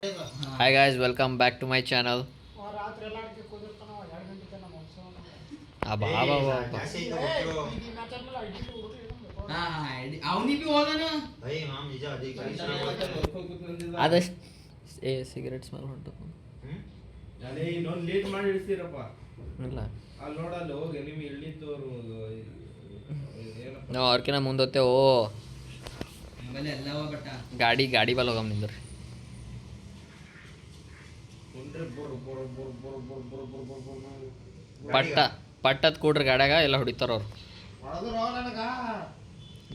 Hi guys, welcome back to my channel. ಅಬ್ಬಾ ಅಬ್ಬಾ ಅಬ್ಬಾ. ಆದಷ್ಟು ಸಿಗರೇಟ್ ಸ್ಮೆಲ್ ಹೊಂಟು ಲೇಟ್ ಮಾಡಿ ಇಡ್ತೀರಪ್ಪ. ಇಲ್ಲ ಅಲ್ಲಿ ನೋಡಲ್ಲ ಹೋಗಿ ನಿಮ್ಗೆ ಇಳಿತೋರು ನಾವು ಅವ್ರಕಿನ ಮುಂದೋತೆ ಓ ಗಾಡಿ ಬಲ್ಲ ಹೋಗಮ್ ನಿಂದ್ರಿ ಪಟ್ಟದ್ ಕೂಡ್ರಿ ಗಾಡ್ಯಾಗ ಎಲ್ಲ ಹೊಡಿತಾರ ಅವ್ರು.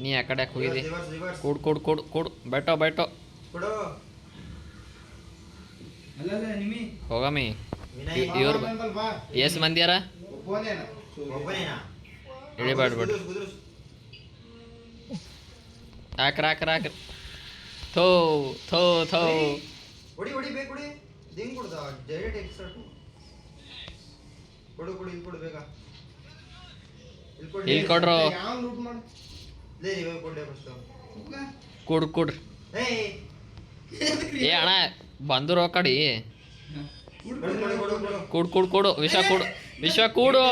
ನೀ ಆ ಕಡೆ ಹೋಗಿದಿ ಕೂಡ್ ಬೇಟೋ ಹೋಗಮಿ. ಇವ್ರು ಎಷ್ಟು ಮಂದಿ ಯಾರ ಇಳಿಬೇಡ್ಬಿಡ್ರಿ. ಹಾಕ್ರಿ ಥೋ ಥೋ ಥೋ ಇಲ್ಲಿ ಕೊಡ್ರು ಕೂಡ್ರಿ ಏ ಅಣ್ಣ ಬಂದ್ರು ಕಡಿ ಕೂಡು ವಿಶ್ವ ಕೂಡು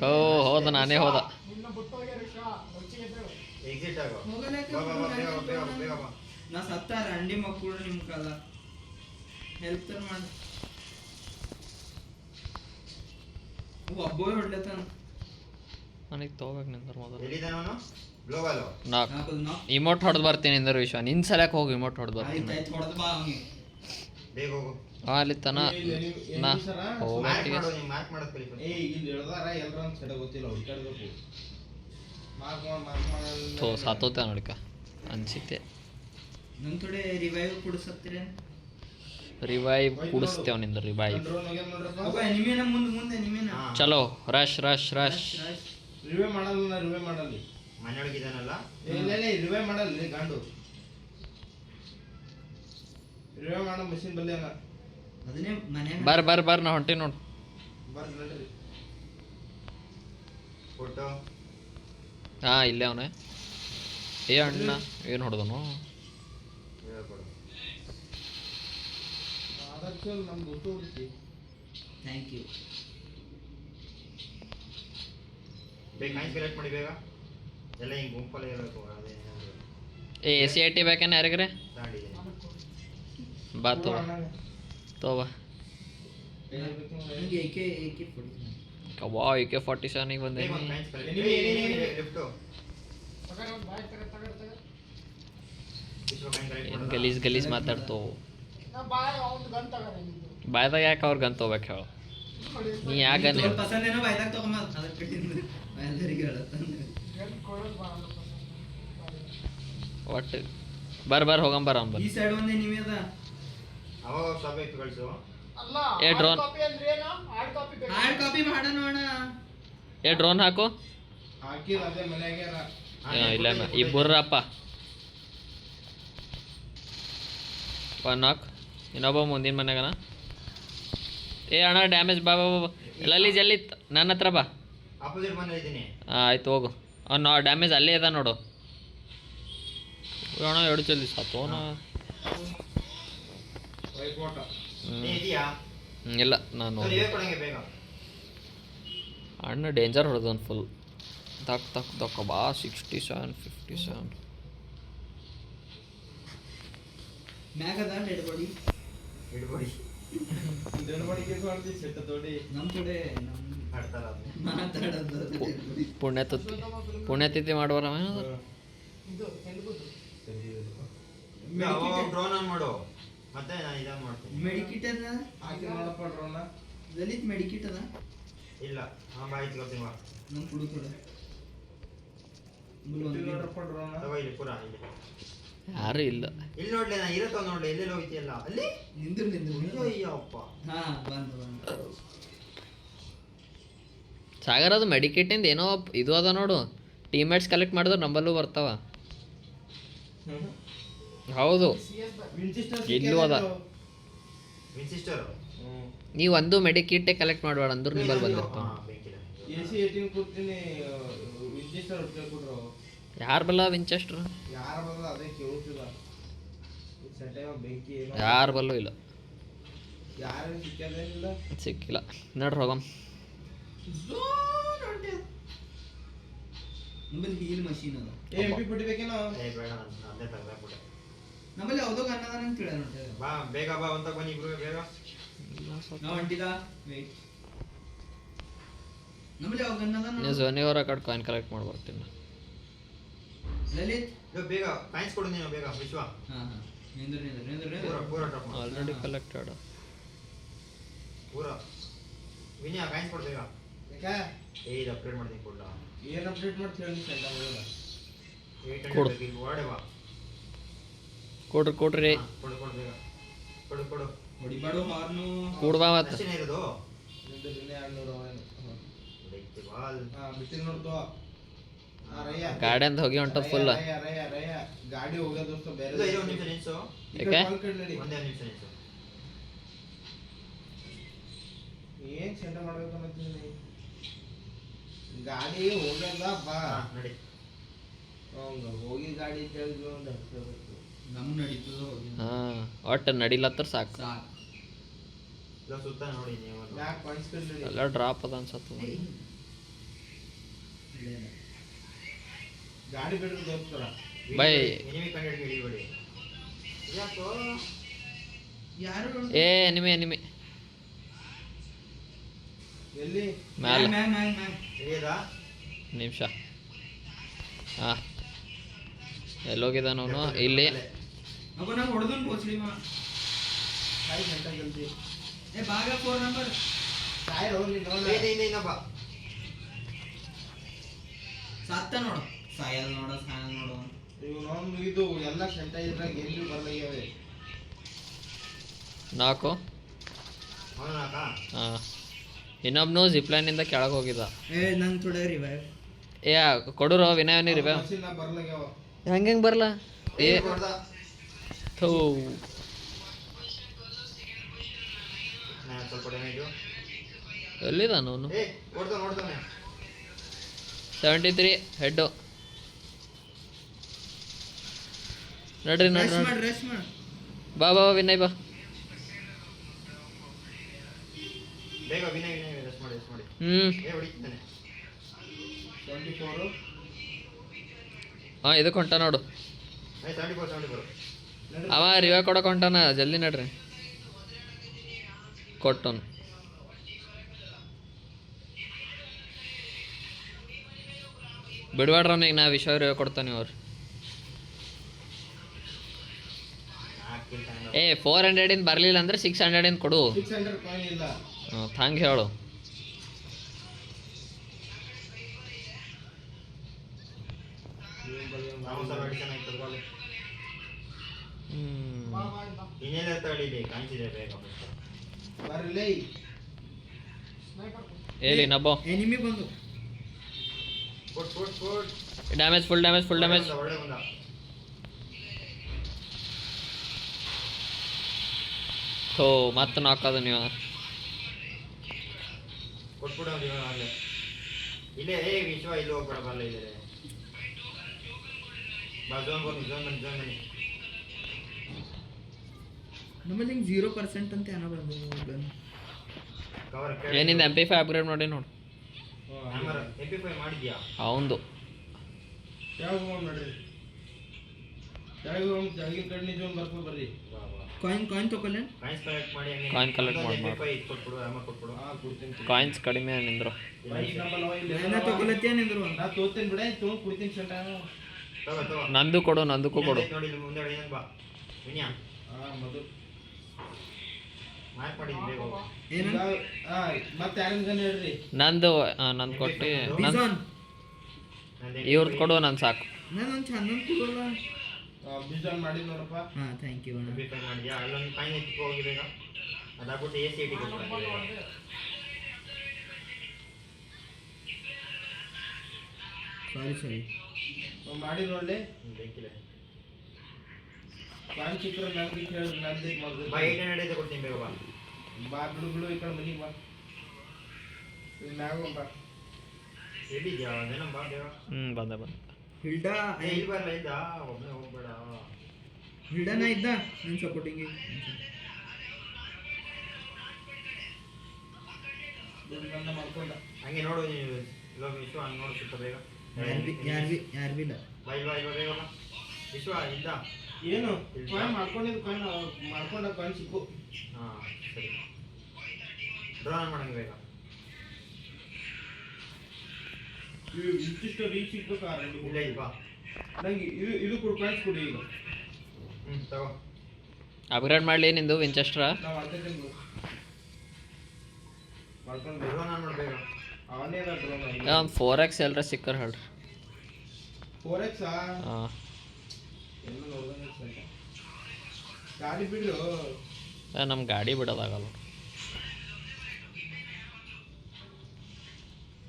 ಹೋದ ನಾನೇ ಹೋದ ನಾ ಸತ್ತಾರ ಅಂಡಿ ಮಕ್ಕಳು ನಿಮ್ ಕಾಲ ಹೆಲ್ಪ್ ಮಾಡಿ ಒಬ್ಬ ಹೊಡ್ಲತ್ತಾನ ನನಗೆ ತಗೋಬೇಕು ನಿಂದ್ರ ಮೊದಲು ಇಮೋಟ್ ಹೊಡೆದು ಬರ್ತೀನಿ ನಿಂದ್ರ ವಿಶ್ವ ನಿನ್ ಸಲಕ್ಕೆ ಹೋಗಿ ಇಮೋಟ್ ಹೊಡೆದು ಬರ್ತೀನಿ. ಅಲ್ಲಿ ತನ ನಾ ಸಾತೋತೆ ನೋಡಿಕ ಅನ್ಸಿತ್ತೆ. ನಮ್ ಕಡೆ ರಿವೈವ್ ಕುಡಿಸತ್ತೀರ ರಿವೈವ್ ಕುಡಿಸ್ತೇವ ನಿಂದ ರಿವೈವ್. ಚಲೋ ರಶ್ ರಿವೈವ್ ಮಾಡಲ್ಲ ಮನೆಯೊಳಗಿದಾನಲ್ಲ ರಿವೈವ್ ಮಾಡಲ್ಲ ಗಂಡು ರಿವೈವ್ ಮಾಡೋ ಮಷಿನ್ ಬಲ್ಲಿ ಅಲ್ಲ ಅದನ್ನೇ ಮನೆ ಬರ್ ನಾ ಹೊಂಟಿ ನೋಡು ಬರ್ರಿ ಫೋಟೋ ಇಲ್ಲೇ ಅವನೇ. ಏ ಅಣ್ಣ ಏನು ಹೊಡೆದನು ನಮ್ಮ ದೋಸ್ತು ಹುಡುಕಿ. Thank you. ಸೆಲೆಕ್ಟ್ ಮಾಡಿ ಬೇಗ ಎಲ್ಲ ಹಿಂಗೆ ಗುಂಪಲ್ಲಿ ಇರಬೇಕು. ACIT ಬೇಕೇನ ಯಾರಿಗ್ರೆ ಬಾ ತೋಬಾ ಕವಾ AK-47 ಬಂದೇನಿ. ಏನು ಗಲೀಜ್ ಮಾತಾಡ್ತೋ ಬಾಯ್ದಾಗ ಯಾಕೆ ಅವ್ರ ಗನ್ ತಗೋಬೇಕು ಹೇಳು. ನೀ ಯಾಕೆ ಗನ್ ಹೇಳು ಪಸಂದೇನೋ ಬಾಯ್ದಾಗ ತಗೊಂಬ ಅದಕ್ಕೆ ಎಲ್ಲರಿಗೆ ಒಟ್ಟು ಬರ್ ಹೋಗಂಬರ ಅವ್ನು ಈ ಸೈಡ್ ಒಂದೇ ನೀವೇ ಅದ ಅವಾಗ ಸಬ್ಜೆಕ್ಟ್ ಕಳಿಸು. ಏ ಡ್ರೋನ್ ಹಾರ್ಡ್ ಕಾಪಿ ಮಾಡೋಣ ಅಣ್ಣ. ಏ ಡ್ರೋನ್ ಹಾಕು ಹಾಕಿಲ್ಲ ಅದೇ ಮನ್ಯಾಗ ಇಲ್ಲ ಇಬ್ಬರಪ್ಪ ಒನ್ ಹಾಕ್ ಇನ್ನೊಬ್ಬ ಮುಂದಿನ ಮನ್ಯಾಗನ. ಏ ಅಣ್ಣ ಡ್ಯಾಮೇಜ್ ಬಾ ಜಲ್ಲಿ ನನ್ನ ಹತ್ರ ಬಾ. ಆಪೋಸಿಟ್ ಮನೆ ಇದ್ದೀನಿ. ಆಯ್ತು ಹೋಗು ಅವ್ನು ಡ್ಯಾಮೇಜ್ ಅಲ್ಲೇ ಅದ ನೋಡು. ಅಣ್ಣ ಎರಡು ಜಲ್ದಿ ಸಾತೋಣ. ಇಲ್ಲ ನಾನು ಅಣ್ಣ ಡೇಂಜರ್ ಹೊಡೆದವನು ಫುಲ್ ತಕ್ಕ ಬಾ 67 57 ಮ್ಯಾಗದ ಡೆಡ್ ಬಾಡಿ ನಮ್ ಕಡೆ ಪುಣ್ಯತಿಥಿ ಮಾಡುವರ ಡ್ರೋನ್ ಆನ್ ಮಾಡು ಮತ್ತೆ ನಾನು ಇದನ್ನ ಮಾಡ್ತೀನಿ. ಮೆಡಿಕಿಟ್ ಅದ ಹಾಕಿ ನೋಡಪ್ಪ ಡ್ರೋನ್ ಲಲಿತ್ ಮೆಡಿಕಿಟ್ ಅದ ಇಲ್ಲ ಬಾಯ್ತು ಗೊತ್ತೀನಿ ಬಾ ನಮ್ ಕುಡುಕಡ ನೋಡ್ರಪ್ಪ ಡ್ರೋನ್ ತಗೋ ಇಲ್ಲಿ ಪೂರ ಇಲ್ಲಿ ಯಾರು ಇಲ್ಲ. ಇಲ್ಲಿ ನೋಡ್ಲಿ ನಾ ಇರತ್ತವ ನೋಡ್ಲಿ ಎಲ್ಲೆಲ್ಲಿ ಹೋಗ್ತಿಯಲ್ಲ ಅಲ್ಲಿ ನಿಂದ್ರು ಅಯ್ಯಪ್ಪ. ಹಾ ಬಂದು ಸಾಗರ್ ಅದು ಮೆಡಿಕೇಟಿಂದ ಏನೋ ಇದು ಅದ ನೋಡು ಟೀಮ್ಮೇಟ್ಸ್ ಕಲೆಕ್ಟ್ ಮಾಡಿದ್ರೆ ನಂಬಲ್ಲೂ ಬರ್ತಾವ. ಹೌದು ವಿಂಚೆಸ್ಟರ್ ಇಲ್ಲೂ ಅದ. ವಿನ್ಸಿಸ್ಟರ್ ನೀವು ಒಂದು ಮೆಡಿಕಿಟ್ಟೆ ಕಲೆಕ್ಟ್ ಮಾಡಬೇಡ ಅಂದ್ರೂ ನಿಂಬಲ್ಲಿ ಬಂದಿರ್ತಾವ. ಬೇಕಿಲ್ಲ AC 18 ಕೊಡ್ತೀನಿ ವಿಂಚೆಸ್ಟರ್ ಕೊಡ್ರು ಯಾರು ಬಲ್ಲ ವಿಂಚೆಸ್ಟ್ರ್? ಯಾರ ಬರಲ್ಲ ಅದೇ ಕೇಳುತ್ತಿಲ್ಲ ಸೆಟೈವ ಬೆಂಕಿ ಏನೋ ಯಾರು ಬಲ್ಲೂ ಇಲ್ಲ, ಯಾರು ಸಿಕ್ಕದೇನಿಲ್ಲ. ಸಿಕ್ಕಿಲ್ಲ. ನಡ್ರಿ ಹೋಗಮ್. ನಮ್ಮಲ್ಲಿ ಹೀಲ್ ಮಷೀನ್ ಅದ. MP ಬಿಡ್ಬೇಕೇನೋ ಏ ಬೇಡ ನಾನು ಅದೇ ತೆಗ್ದಾಕ್ಬಿಟ್ಟೆ. ನಮ್ಮಲ್ಲಿ ಯಾವುದೋ ಅನ್ನದ ನಂಗೆ ಕೇಳ ನೋಡ್ತೇವೆ. ಬಾ ಬೇಗ ಬಾ ಅಂತ ಬನ್ನಿ ಇಬ್ರು ಬೇಗ. ನಾವು ಹೊಂಟಿದ ವೇಟ್. ನಮ್ಮಲ್ಲಿ ಯಾವ ಅನ್ನದ ನೀವು ಝೋನಿಯವರ ಕಡೆ ಕಾಯಿನ್ ಕಲೆಕ್ಟ್ ಮಾಡಿ ಬರ್ತೀನಿ. ಲಲಿತ್ ಇವಾಗ ಬೇಗ ಕಾಯಿನ್ಸ್ ಕೊಡು ನೀನು ಬೇಗ ವಿಶ್ವ. ಹಾ ಹಾ ನಿಂದ್ರ ಪೂರ ಪೂರ ಡ್ರಾಪ್ ಮಾಡು. Already collected. ಪೂರ ವಿನಯ ಕಾಯಿನ್ಸ್ ಕೊಡು ಬೇಗ. ಯಾಕೆ ಏ ಇದು ಅಪ್ಡೇಟ್ ಮಾಡ್ತೀನಿ ಕೊಡ್ಲಾ. ಏನು ಅಪ್ಡೇಟ್ ಮಾಡ್ತೀವಿ ಹೇಳಿ ಸೆಂಟ ಹೋಗಲ್ಲ. 800 ಬೇಕು ಈಗ ಹೊರಡೆ ಬಾ. ಕೊಡ್ರಿ ಹಾ, ಕೊಡು ಕೊಡು ಬೇಗ ಕೊಡು ಕೊಡು. ಹೊಡಿಬಾಡು ಹಾರ್ನು. ಕೂಡ್ಬಾ ಮತ್ತೆ. ಅಷ್ಟೇನೇ ಇರೋದು. ನಿಂದು ದಿನ 200 ಅವೇನು. ಹೊಡಿತಿ ಬಾಲ್. ಬಿಟ್ಟಿಲ್ ನೋಡ್ತು ರಯ್ಯ ಗಾಡಿ ಅಂತ ಹೋಗಿ ಹೊಂಟದ ಫುಲ್. ರಯ್ಯ ರಯ್ಯ ರಯ್ಯ ಗಾಡಿ ಹೋಗೋದು ದೋಸ್ತ ಬೇರೆ ಇಲ್ಲ ಇರೋ ಒಂದು ನಿಮಿಷ ನಿಲ್ಸು. ಈ ಕಡೆ ಯಾಕೆ? ಕಾಲ್ ಕಡೆ ನಡಿ. ಒಂದೇ ನಿಮಿಷ ನಿಲ್ಸು. ಏನ್ ಸೆಂಟ ಮಾಡ್ಬೇಕು ಅನ್ನತ್ತೀನಿ ಗಾಡಿ ಹೋಗಲ್ಲ ಬಾ. ಹಾ, ನಡಿ. ಹಂಗ ಹೋಗಿ ಗಾಡಿ ತೆಗೆದು ಒಂದು ಹತ್ತಬೇಕು. ನಮ್ ನಡೀತದ ಹೋಗಿ. ಹಾಂ ಒಟ್ಟು ನಡಿಲತ್ತರ ಸಾಕು. ಸಾಕ್. ಇಲ್ಲ ಸುತ್ತ ನೋಡಿ ನೀವು. ಯಾಕೆ ಪಾಯಿಂಟ್ಸ್ ಕಡೆ ನಡಿ. ಎಲ್ಲ ಡ್ರಾಪ್ ಅದ ಅನ್ಸತ್ತು. ಗಾಡಿ ಬಿಡ್ರಿ ದೋಸ್ತರ. ಬೈ. ಎನಿಮಿ ಕಂಡಿಡ್ಗೆ ಹಿಡಿಬೇಡಿ. ಯಾಕೋ ಯಾರು ಏ ಎನಿಮಿ ಎಲ್ಲಿ ಮ್ಯಾಲ ಮ್ಯಾನ್ ಹಿಡಿಯದಾ? ನಿಮಿಷ. ಹಾಂ ಎಲ್ಲೋಗಿದ್ದಾನ ಅವನು? ಇಲ್ಲಿ ಅಪ್ಪ ನಾವು ಹೊಡೆದನ್ ಪೋಚ್ಲಿ ಮಾ. ಸಾಯಿ ಗಂಟ ಜಲ್ದಿ ಏ ಭಾಗ 4 ನಂಬರ್. ಸಾಯಿ ಹೋಗಿ ನೋಡ. ಇನ್ನೊಬ್ಬ ಸತ್ತ ನೋಡು. ಸಾಯಲ್ ನೋಡ ಸಾಯಲ್ ನೋಡು. ಇವು ನೋಡಿ ಇದು ಎಲ್ಲ ಸೆಂಟ ಇದ್ರಾಗ ಎಲ್ಲಿ ಬರ್ಲಾಗ್ಯಾವೆ. 4. ಅವನು ನಾಕಾ? ಹಾಂ ಇನ್ನೊಬ್ನು ಜಿಪ್ಲೈನಿಂದ ಕೆಳಗೆ ಹೋಗಿದ್ದ. ಏ ನಂಗೆ ಥೋಡೆ ರಿವೈವ್. ಏ ಕೊಡುರೋ ವಿನಯನಿ ರಿವೆ. ಮಷೀನ್ ಬರ್ಲಾಗ್ಯಾವ. ಹೆಂಗೆ ಬರಲ್ಲ ಏ ಹೊಡ್ದ. ಥೂ. ನಾನು ಸ್ವಲ್ಪ ಡ್ಯಾಮೇಜು. ಎಲ್ಲಿದ್ದಾನು ಅವನು? ಏ ನೋಡ್ತಾನೆ 73 ಹೆಡ್ಡು. ನಡ್ರಿ ರಶ್ ನಡ್ರಿ ಮಾಡ್ ರಶ್ ಮಾಡ್. ಬಾ ವಿನಯ್ ಬಾ. ಬೇಗ ವಿನಯ್ ರೆಸ್ಟ್ ಮಾಡಿ ಏ ಹೊಡಿತಾನೆ. 24 ಹಾಂ ಇದಕ್ಕೆ ಹೊಂಟ ನೋಡು. 74 ಅವ ರಿವೆ ಕೊಡಕ್ಕೆ ಹೊಂಟಾನ. ಜಲ್ದಿ ನಡ್ರಿ. ಕೊಟ್ಟನು. ಬಿಡ್ಬೇಡ್ರ ಅವನಿಗೆ. ನಾ ವಿಶ್ವ ರಿವೆ ಕೊಡ್ತಾನೆ ಅವ್ರು. ಏ 400 ಬರಲಿಲ್ಲ ಅಂದ್ರೆ 600 ಕೊಡು. 600 ಕಾಯಿನ್ ಇಲ್ಲ. ಹಂಗೆ ಹೇಳು. ನಾವು ಸರ್ ಅಡಿಷನ್ ಆಯ್ತು ಬಾಲೆ. ಹ್ಞೂ ಇನ್ನೇನ ತಳಿಲಿ ಕಾಣಿಸಿದೆ ಬೇಗ ಬರ್ಲಿ. ಹೇಳಿ ನಬ್ಬೋ. ಎನಿಮಿ ಬಂದು. ಕೊಟ್ ಡ್ಯಾಮೇಜ್ ಫುಲ್ ಡ್ಯಾಮೇಜ್. ಒಳ್ಳೆ ಬಂದ. ಥೋ ಮತ್ತೆ ನಾಕದು ನೀವು. ಕೊಟ್ಬಿಡು ಅವ್ನು ಇವಾಗ ಆಗಲೇ. ಇಲ್ಲೇ ಏ ವಿಶ್ವ ಇಲ್ಲಿ ಹೋಗ್ಬೇಡ ಬರಲ್ಲ ಇಲ್ಲೇ. ಬಾ ಜೋನ್ ಬನ್ನಿ. ನಮ್ಮಲ್ಲಿ ಹಿಂಗೆ 0% ಅಂತ ಏನೋ ಬಂದು. ಕವರ್ ಏನಿಂದ MP5 ಅಪ್ಗ್ರೇಡ್ ಮಾಡಿ ನೋಡು. ಹ್ಯಾಮರ್ MP5 ಮಾಡಿದ್ಯಾ? ಅವಂದು ಕೆಳಗೆ ಹೋಗಿ ನೋಡ್ರಿ. ಕೆಳಗಿನ ಕಡೆ ನಿಜ ಬರ್ಕೊ ಬರ್ರಿ. ಬಾ ಕಾಯಿನ್ ತಗೊಳ್ಳೆ. ಕಾಯಿನ್ಸ್ ಕಲೆಕ್ಟ್ ಮಾಡಿ ಹಂಗೆ Coin collect ಮಾಡು. MP5 ಕೊಟ್ಬಿಡು ಹ್ಯಾಮರ್ ಕೊಟ್ಬಿಡು. ಕೊಡ್ತೀನಿ. ಕಾಯಿನ್ಸ್ ಕಡಿಮೆ ನಿಂದ್ರು. ಬೈಕ್ ನಂಬರ್ ಅವ ಇಲ್ಲಿ. ಏನ ತಗೊಳ್ಳತ್ತೇನಿದ್ರು. ನಾ ತೋತೀನಿ ಬಿಡ ಕೊಡ್ತೀನಿ ಸೆಂಟ. ತಗೋ ನಂದಕ್ಕೂ ಕೊಡು. ನೋಡಿ ಇಲ್ಲಿ ಮುಂದೆ ಏನಂತ ಬಾ ವಿನ್ಯಾ ಮಧು ಮಾರ್ಕ್ ಮಾಡಿದ್ದೀನಿ ಬೇಗ ಹೋಗು. ಏನ ಮತ್ತೆ ಯಾರಿನ ಗನ್ ಹೇಳ್ರಿ. ನಂದು ಕೊಟ್ಟು ಬಿಜಾನ್. ಇವ್ರದ್ದು ಕೊಡು. ನಂದು ಸಾಕು. ನಾನು ಒಂದು ಚಂದನ್ ಕೊಡಲ್ಲ. ಬಿಜಾನ್ ಮಾಡಿ ನೋಡಪ್ಪ. ಹಾ ಥ್ಯಾಂಕ್ ಯು ಅಣ್ಣ. MP5 ಮಾಡಿದ್ಯಾ? ಅಲ್ಲೊಂದು ಕಾಯಿನ್ ಎತ್ಕೊ ಹೋಗಿ ಬೇಗ. ಅದಾಗ್ಬಿಟ್ಟು AC ಕೊಟ್ಬಿಡು. ಸಾರಿ ಮಾಡಿ ನೋಡ್ಲಿ. ಬೇಕಿಲ್ಲ ಕಾನ್ ಚಿತ್ರ ನಂಗೆ ಕೇಳಿದ್ರೆ ನಂದೇ ಬಾ 800 ಐತೆ ಕೊಡ್ತೀನಿ ಬೇಗ ಬಾ ಬಾ ಬಿಡು ಈ ಕಡೆ ಮನೆಗೆ ಬಾ ಇಲ್ಲಿ ಮ್ಯಾಗ ಬಾ ಎಲ್ಲಿದ್ಯಾ ಅದೇನಮ್ಮ ಬಾ ಬೇಗ ಬಂದೆ ಹಿಲ್ಡಾ ಇಲ್ಲಿ ಬರಲ್ಲ ಇದ್ದ ಒಬ್ಬನೇ ಹೋಗ್ಬೇಡ ಹಿಲ್ಡಾನ ಇದ್ದ ನಿನ್ ಸಪೋರ್ಟಿಂಗ್ ನನ್ನ ಮಾಡ್ಕೊಂಡ ಹಂಗೆ ನೋಡು ನೀವು ಇವಾಗ ವಿಶ್ವ ಹಂಗೆ ನೋಡು ಸುತ್ತ ಬೇಗ ಯಾರು ಬಿ ಇಲ್ಲ ಬಾ ಇಲ್ವಾ ಬೇಗ ಬಾ ವಿಶ್ವ ಇದ್ದ ಏನು ಕಾಯಿನ್ ಮಾಡ್ಕೊಂಡಿದ್ದು ಕಾಯಿನ್ ಮಾಡ್ಕೊಂಡ ಕಾಯಿನ್ ಸಿಕ್ಕು ಹಾಂ ಸರಿ ಡ್ರಾನ್ ಮಾಡಂಗೆ ಬೇಗ ಇಂತಿಷ್ಟು ರೀಚ್ ಸಿಗ್ಬೇಕಾ ಇಲ್ಲ ಇಲ್ವಾ ನಂಗೆ ಇದು ಕೊಡು ಕಾಯಿನ್ಸ್ ಕೊಡಿ ಈಗ ತಗೋ ಅಪ್ಗ್ರೇಡ್ ಮಾಡಲಿ ನಿಂದು ವಿಂಚೆಸ್ಟ್ರಾ ನಾವು ಮಾಡ್ತಿದ್ದೀನಿ ಮಾಡ್ಕೊಂಡು ಡ್ರಾನ್ ಮಾಡಬೇಗ ಅವನೇ ಡ್ರೋನ್ ಒಂದು 4x ಎಲ್ಲರ ಸಿಕ್ಕರ್ ಹೇಳ್ರಿ 4x ಹಾಂ ಎಲ್ಲ ನೋಡ್ದಂಗೆ ಗಾಡಿ ಬಿಡು ನಮ್ಮ ಗಾಡಿ ಬಿಡೋದಾಗಲ್ಲ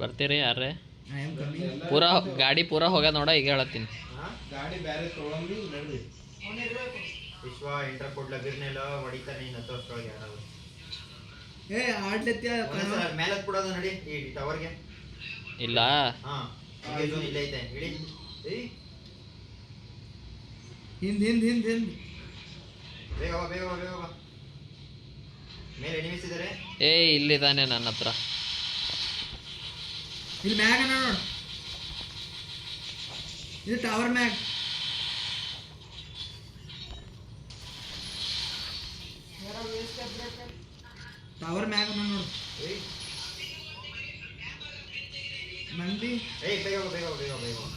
ಬರ್ತೀರಿ ಯಾರೇ ಐ ಆಮ್ ಕಮಿಂಗ್ ಪೂರಾ ಗಾಡಿ ಪೂರಾ ಹೋಗ್ಯದ ನೋಡ ಈಗ ಹೇಳತ್ತೀನಿ ಹಾಂ ಗಾಡಿ ಬೇರೆ ತೊಗೊಂಡು ನಡ್ರಿ ವಿಶ್ವ ಇಂಟರ್ ಕೊಡ್ಲ ಬಿರ್ನೆಲ್ಲ ಹೊಡಿತಾರೆ ನೀನು 10 ವರ್ಷದೊಳಗೆ ಯಾರಾದ್ರು ಏ ಆಡ್ಲತ್ಯ ಮೇಲೆ ಬಿಡೋದು ನಡಿ ಈ ಟವರ್ಗೆ ಇಲ್ಲ ಹಾಂ ಇಲ್ಲೇ ಐತೆ ಇಡಿ ಏಯ್ ಹಿಂದ್ ಬೇಗ ಬಾ ಬೇಗ ಬಾ ಬೇಗ ಬಾ ಮೇಲೆ ಎನಿಮಿಸ್ ಇದ್ದಾರೆ ಏ ಇಲ್ಲಿದ್ದಾನೆ ನನ್ನ ಹತ್ರ ಇಲ್ಲಿ ಮ್ಯಾಗ ನೋಡು ಇದು ಟವರ್ ಮ್ಯಾಗ್ ಟವರ್ ಮ್ಯಾಗ ನೋಡು ಏಯ್ ಮಂದಿ ಏಯ್ ಬೇಗ ಬಾ ಬೇಗ ಬಾ ಬೇಗ ಬಾ ಬೇಗ ಬಾ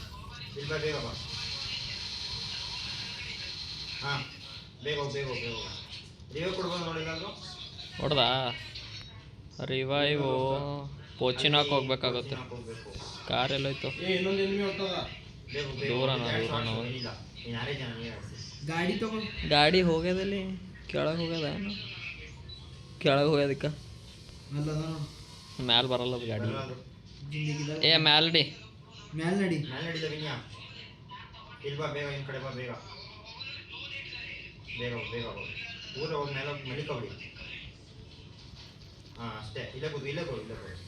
ಇಲ್ಲಿ ಬಾ ಬೇಗ ಬಾ ಹಾಂ ಬೇಗ ಹೋಗಿ ಬೇಗ ಹೋಗಿ ಬೇಗ ಹೋಗಿ ರಿವ್ಯೂ ಕೊಡ್ಬೋದು ನೋಡಿ ಇಲ್ಲಾಂದ್ರು ಹೊಡ್ದಾ ರಿವೈವು ಪೋಚಿನಾಕ್ ಹೋಗ್ಬೇಕಾಗುತ್ತೆ ಹೋಗ್ಬೇಕು ಕಾರ್ ಎಲ್ಲೋಯ್ತು ಏ ಇನ್ನೊಂದು ಎನಿಮಿ ಹೊಟ್ಟದ ಬೇಗ ಬೇಗ ದೂರನ, ಎರಡು ದೂರನ. shots ಏನಿಲ್ಲ ನೀನು ಯಾರೇ ಜನ ನೀವೇ ಆಡಿಸಿ ಗಾಡಿ ತಗೋ ಗಾಡಿ ಹೋಗ್ಯದಲ್ಲಿ ಕೆಳಗೆ ಹೋಗ್ಯದ ಕೆಳಗೆ ಹೋಗ್ಯದಕ್ಕೆ ಅಲ್ಲ ನೋಡು ಮ್ಯಾಲೆ ಬರಲ್ಲ ಅದು ಗಾಡಿ ಬರಲ್ಲ ಅದು. ಜಿಂದಗಿದಾಗ ಏ ಮ್ಯಾಲ್ಡಿ ಮ್ಯಾಲ್ ನಡಿ ಮೇಲೆ ನಡೀಲ ವಿನ್ಯಾ ಇಲ್ಲಿ ಬಾ ಬೇಗ ನಿಮ್ಮ ಕಡೆ ಬಾ ಬೇಗ ಬೇಗ ಹೋಗಿ ಬೇಗ ಹೋಗಿ ಊರ ಹೋಗಿ ಮೇಲೆ ಹೋಗಿ ಮಲಿಕೋಬಿಡಿ ಹಾಂ ಅಷ್ಟೇ ಇಲ್ಲೇ ಕೂತು ಇಲ್ಲೇ ಕೂತು ಇಲ್ಲೇ ಕೂತು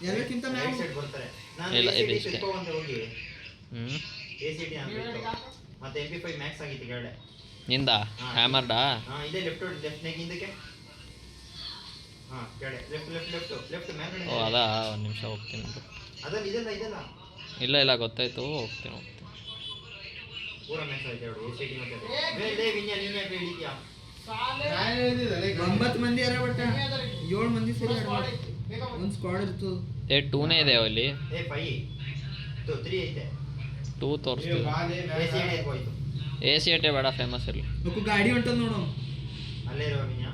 ಎಲ್ಲಕ್ಕಿಂತ ಮ್ಯಾಲ್ ರೈಟ್ ಸೈಡ್ ಬರ್ತಾರೆ ನಾನು ಇಲ್ಲ, ಎ ಸಿ ಇದು ಟಿ ಇಷ್ಟೇ. ತಿಳ್ಕೊಂಡೆ ಹೋಗಿ ಹ್ಞೂ ಎ ಸಿ ಟಿ ಅಂತ ಮತ್ತೆ MP5 ಮ್ಯಾಕ್ಸ್ ಆಗಿತ್ತು ಕೆಳಗಡೆ ನಿಂದ ಹ್ಯಾಮರ್ಡಾ ಹಾಂ ಇದೇ ಲೆಫ್ಟ್ ನೆಗ್ ಹಿಂದಕ್ಕೆ ಹಾಂ ಕೆಳಗಡೆ ಲೆಫ್ಟ್ ಮೇಲೆ ಓ ಅದ ಒಂದು ನಿಮಿಷ ಹೋಗ್ತೀನಿ ಬಿಡು. ಅದಲ್ಲ ಇದಲ್ಲ ಇದಲ್ಲ ಇಲ್ಲ ಗೊತ್ತಾಯ್ತು ಹೋಗ್ತೀನಿ ಪೂರ ಮ್ಯಾಕ್ಸ್ ಆಯ್ತು ಎರಡು ಎ ಸಿ ಟಿ ಮತ್ತೆ ಬೇರೆ ವಿನ್ಯಾ ನೀನು ಯಾಕೆ ಹಿಡಿದ್ಯಾ ನಾನು ಹೇಳಿದ್ದೆ 9 ಮಂದಿ ಅರ ಬಟ್ಟ 7 ಮಂದಿ ಸೇರಿ ಒಂದು ಸ್ಕ್ವಾಡ್ ಇರ್ತದೆ ಏ ಟೂನೇ ಇದೆ ಅಲ್ಲಿ ಏ 5 3 ಐತೆ 2 ತೋರಿಸ್ತೀವಿ ಬಾಲೆ ಎ ಸಿ ಟಿ ಹೋಯ್ತು ಎ ಸಿ ಅಟೇ ಬೇಡ ಫೇಮಸ್ ಇರಲಿ ಒಬ್ಬ ಗಾಡಿ ಹೊಂಟದ ನೋಡು ಅಲ್ಲೇ ಇರುವ ವಿನ್ಯಾ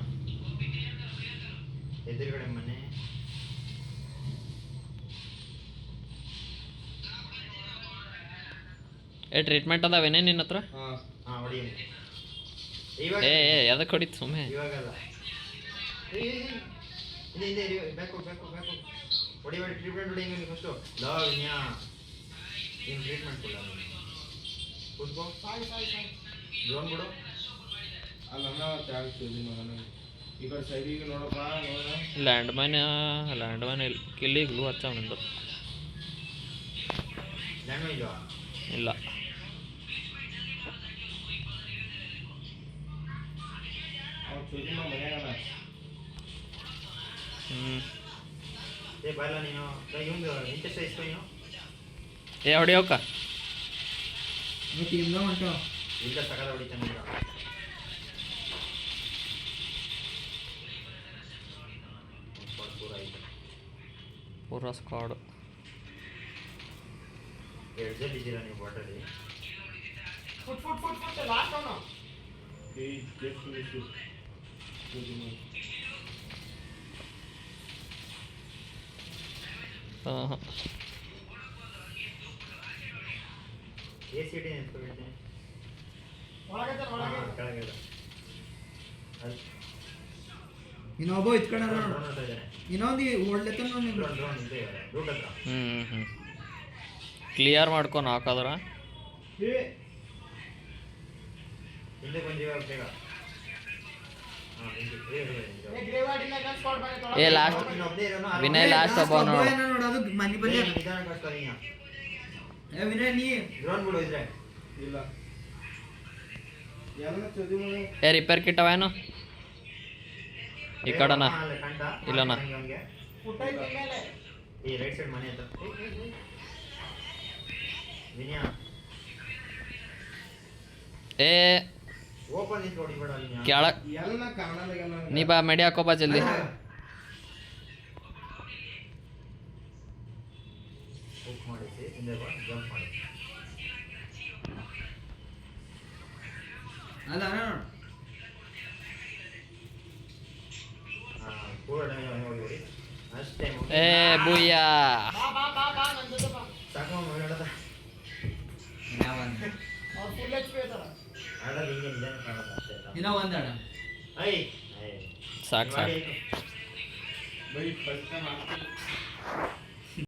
ಎದುರುಗಡೆ ಮನೆ ಏ ಟ್ರೀಟ್ಮೆಂಟ್ ಅದಾವೇನೇ ನಿನ್ನ ಹತ್ರ ಹಾಂ ಹಾಂ ಹೊಡಿ ಇವಾಗ ಏ ಎದಕ್ಕೆ ಹೊಡಿತು ಸುಮ್ಮನೆ ಇವಾಗಲ್ಲ ಹಿಂದೆ ಬ್ಯಾಕ್ ಹೊಡಿ ಟ್ರೀಟ್ಮೆಂಟ್ ಹೊಡಿ ಹಿಂಗೆ ಫಸ್ಟು ಲಾ ವಿನ್ಯಾ ಏನು ಟ್ರೀಟ್ಮೆಂಟ್ ಕೊಡ ಕೂತ್ಕೋ ಡ್ರೋನ್ ಬಿಡು ಅಲ್ಲ ಚಾರ್ಜ್ ಇದೆ ಮಗನ ಈ ಕಡೆ ಸೈಡಿಗೆ ನೋಡಪ್ಪ ನೋಡ ಲ್ಯಾಂಡ್ ಮೈನ್ ಇಲ್ಲಿ ಕಿಲ್ಲಿ ಗ್ಲೂ ಹಚ್ಚಾವ ನಿಂದು ಲ್ಯಾಂಡ್ ಇಲ್ವಾ ಇಲ್ಲ ಅವ್ರು ಚೋದಿ ಮನ್ಯಾಗನ ಹ್ಞೂ ಏ ಬರಲ್ಲ ನೀನು ಇವಂದು ಇಂಟ್ರೆಸ್ಟ್ ಇಸ್ಕೊ ನೀನು ಏ ಹೊಡಿಯೋಕ ಟೀಮ್ದಾಗ ಹೊಂಟಾವ ಇಲ್ಲ ಸಕಲ ಹೊಡಿತಾನೆ ಈಗ ಪೂರ ಐತೆ ಪೂರ ಸ್ಕ್ವಾಡು 2 ಜನ ಇದ್ದೀರಾ ನೀವು ಬಾಟಲ್ಲಿ ಏಯ್ ಜಸ್ಟ್ ಮಿಸ್ ಚೋದಿ ಮಾಡಿ ಹಾಂ ಎ ಸಿ ಟಿ ನಿಂತ್ಕೊಳ್ತೀನಿ ಕೆಳಗೆ ಇನ್ನೊಬ್ಬ ಇತ್ಕೊಂಡ ನೋಡು ಡ್ರೋನ್ ಹತ್ರ ಇದ್ದಾನೆ ಇನ್ನೊಂದು ಹೊಡ್ಲತ್ತ ನೋಡಿ ಡ್ರೋನ್ ಇದೆ ರೂಟ್ ಹತ್ರ ಹ್ಞೂ ಕ್ಲಿಯರ್ ಮಾಡ್ಕೊಂಡು ಹಾಕೋದ್ರ ಏ ಹಿಂದೆ ಬಂದಿವ ಬೇಗ ಹಾಂ ಏ ಲಾಸ್ಟ್ ವಿನಯ್ ಲಾಸ್ಟ್ ಒಬ್ಬ ನೋಡು ನೋಡೋದು ಮನೆ ಬನ್ನಿ ನಿಧಾನ ಕಳಿಸ್ತಾರೆ ವಿನಯ್ ನೀ ಡ್ರೋನ್ ಬಿಡು ಇದ್ರೆ ಇಲ್ಲ ಎಲ್ಲ ಚದಿ ಮನೆ ಏ ರಿಪೇರ್ ಕಿಟ್ ಅವೇನು ಈ ಕಡೆನಾ ಇಲ್ಲನಾ ಈ ರೈಟ್ ಸೈಡ್ ಮನೆ ಅಂತ ವಿನಯ ಏ ಓಪನ್ ನಿಂತು ಹೊಡಿಬೇಡ ವಿನಯ ಕೆಳ ಎಲ್ಲ ಕಾಣಲಾಗಲ್ಲ ನೀ ಬಾ ಮೆಡಿ ಹಾಕೋಬಾ ಜಲ್ದಿ ಹುಕ್ ಮಾಡಿಸಿ ಹಿಂದೆ ಬಾ ಜಂಪ್ ಮಾಡಿ ಅಲ್ಲ ನೋಡು ಪೂರ ಟೈಮ್ ಹೋಗಿ ಅಷ್ಟೇ ಏ ಬುಯ್ಯಾ ಸಾಕು ಹೇಳದ ಆಡೋದು ಹಿಂಗೆ ನಿಧಾನ ಕಾಣೋದು ಅಷ್ಟೇ ಇನ್ನ ಒಂದಡ ಐ ಸಾಕು ಸಾಕು ಬೈ ಫಸ್ಟ್ ಟೈಮ್